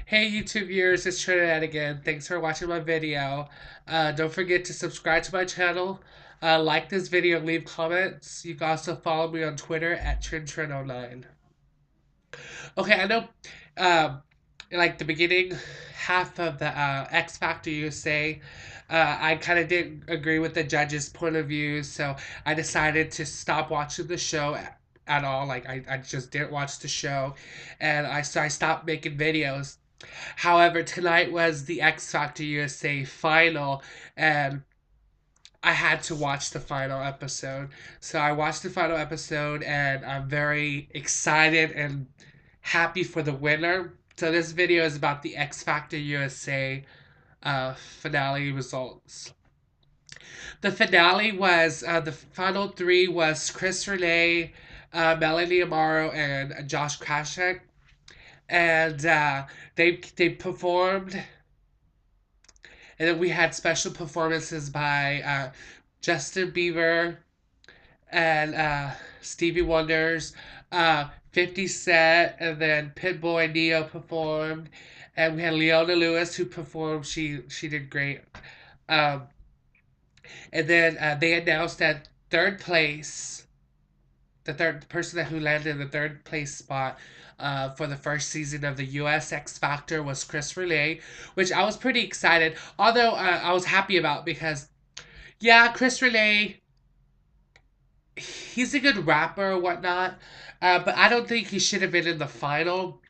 Hey YouTube viewers, it's Trinidad again. Thanks for watching my video. Don't forget to subscribe to my channel, like this video, leave comments. You can also follow me on Twitter at TrinTrin09. Okay, I know, um, like the beginning half of the X Factor USA, I kind of didn't agree with the judges' point of view, so I decided to stop watching the show at all. Like I just didn't watch the show, and I stopped making videos. However, tonight was the X Factor USA final, and I had to watch the final episode. So I watched the final episode, and I'm very excited and happy for the winner. So this video is about the X Factor USA finale results. The finale was the final three was Chris Renee, Melanie Amaro, and Josh Krashek, and they performed. And then we had special performances by Justin Bieber and Stevie Wonders, 50 Cent, and then Pitbull and Neo performed. And we had Leona Lewis who performed. She did great. Um, and then they announced that third place, the third person who landed in the third place spot for the first season of the US X Factor was Chris Relay, which I was pretty excited. Although I was happy about because yeah, Chris Relay, he's a good rapper or whatnot, but I don't think he should have been in the final.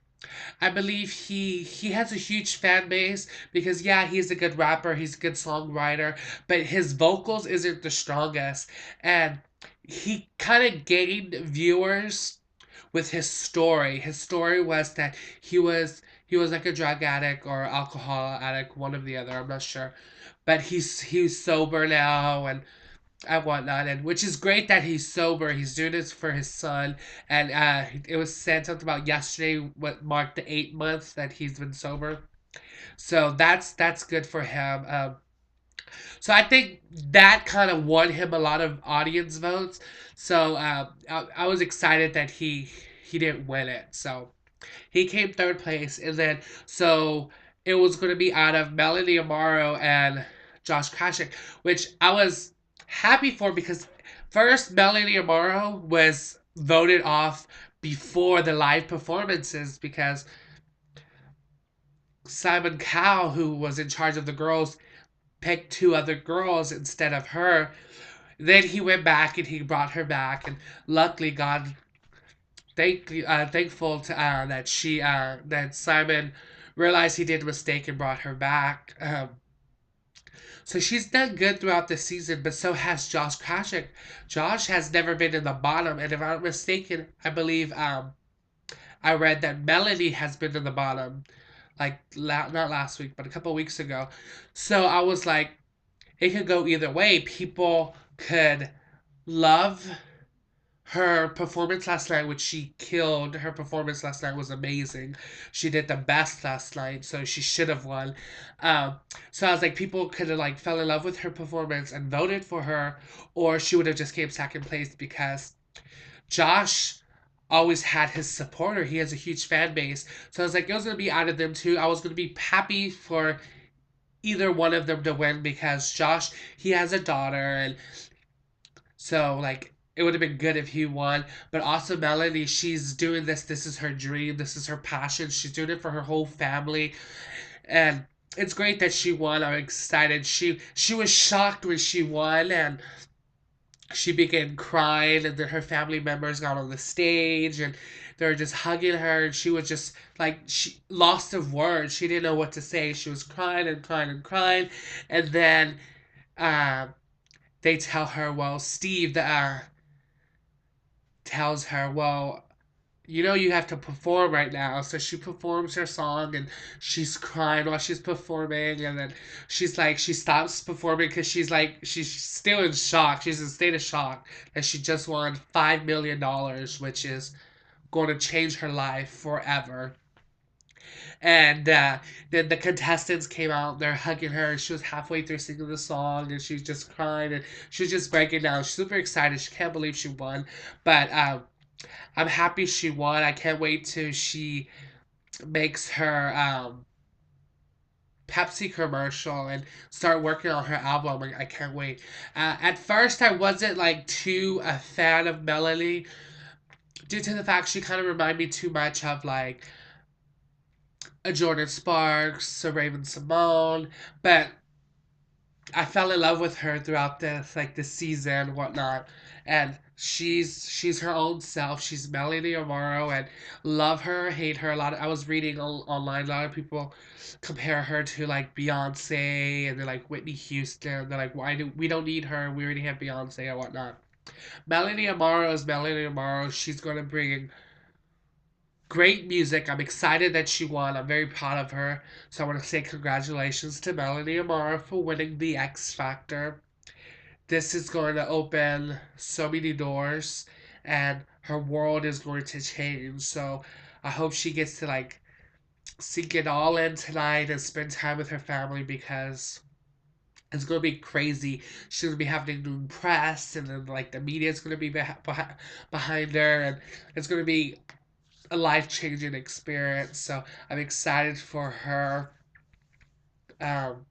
I believe he has a huge fan base because yeah, he's a good rapper, he's a good songwriter, but his vocals isn't the strongest, and he kind of gained viewers with his story. His story was that he was like a drug addict or alcohol addict, one of the other. I'm not sure, but he's sober now and whatnot, and which is great that he's sober. He's doing this for his son, and it was said something about yesterday what marked the 8 months that he's been sober. So that's good for him. So I think that kind of won him a lot of audience votes. So I was excited that he didn't win it. So he came third place, and then so it was going to be out of Melanie Amaro and Josh Krashik, which I was happy for because first Melanie Amaro was voted off before the live performances because Simon Cowell, who was in charge of the girls, picked two other girls instead of her. Then he went back and he brought her back, and luckily God thankful to that Simon realized he did a mistake and brought her back. So she's done good throughout the season, but so has Josh Krashik. Josh has never been in the bottom, and if I'm not mistaken, I believe I read that Melanie has been in the bottom, like not last week, but a couple weeks ago. So I was like, it could go either way. People could love her performance last night, which she killed. Her performance last night was amazing. She did the best last night, so she should have won. Um, so I was like, people could have like fell in love with her performance and voted for her, or she would have just came second place because Josh always had his supporter. He has a huge fan base, so I was like, it was gonna be out of them two. I was gonna be happy for either one of them to win because Josh he has a daughter and so like it would have been good if he won. But also Melanie, she's doing this. This is her dream. This is her passion. She's doing it for her whole family, and it's great that she won. I'm excited. She was shocked when she won, and she began crying. And then her family members got on the stage, and they were just hugging her. And she was just like she lost of words. She didn't know what to say. She was crying and crying and crying, and then. Uh, they tell her, well, Steve, tells her, well, you have to perform right now. So she performs her song and she's crying while she's performing. And then she's like, she stops performing because she's like, she's still in shock. She's in a state of shock that she just won $5 million, which is going to change her life forever. And then the contestants came out, they're hugging her. She was halfway through singing the song and she was just crying and she was just breaking down. She's super excited. She can't believe she won. But I'm happy she won. I can't wait till she makes her Pepsi commercial and start working on her album. I can't wait. At first, I wasn't like too a fan of Melanie due to the fact she kind of reminded me too much of like a Jordan Sparks, a Raven Simone, but I fell in love with her throughout this season and whatnot, and she's her own self. She's Melanie Amaro, and love her, hate her. A lot. I was reading online. A lot of people compare her to like Beyonce, and they're like Whitney Houston. They're like, why do we don't need her? We already have Beyonce and whatnot. Melanie Amaro is Melanie Amaro. She's gonna bring great music. I'm excited that she won. I'm very proud of her. So I want to say congratulations to Melanie Amara for winning the X Factor. This is going to open so many doors and her world is going to change. So I hope she gets to like sink it all in tonight and spend time with her family because it's gonna be crazy. She's gonna be having to do press, and then like the media is gonna be behind her, and it's gonna be a life changing experience. So I'm excited for her. Um,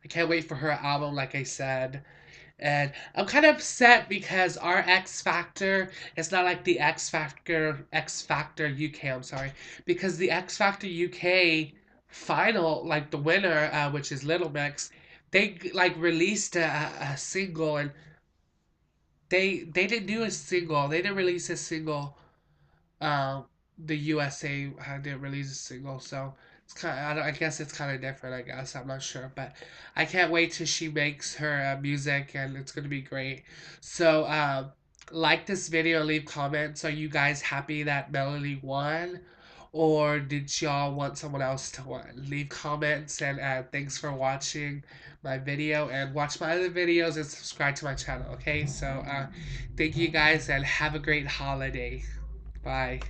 I can't wait for her album, like I said. And I'm kind of upset because our X Factor is not like the X Factor UK. I'm sorry, because the X Factor UK final, like the winner, which is Little Mix, they like released a single, and they didn't do a single. They didn't release a single. The USA didn't release a single, so it's kind of, I guess it's kind of different. I guess I'm not sure, but I can't wait till she makes her music, and it's gonna be great. So, like this video, leave comments. Are you guys happy that Melanie won, or did y'all want someone else to win? Leave comments, and thanks for watching my video, and watch my other videos and subscribe to my channel. Okay, so thank you guys, and have a great holiday. Bye.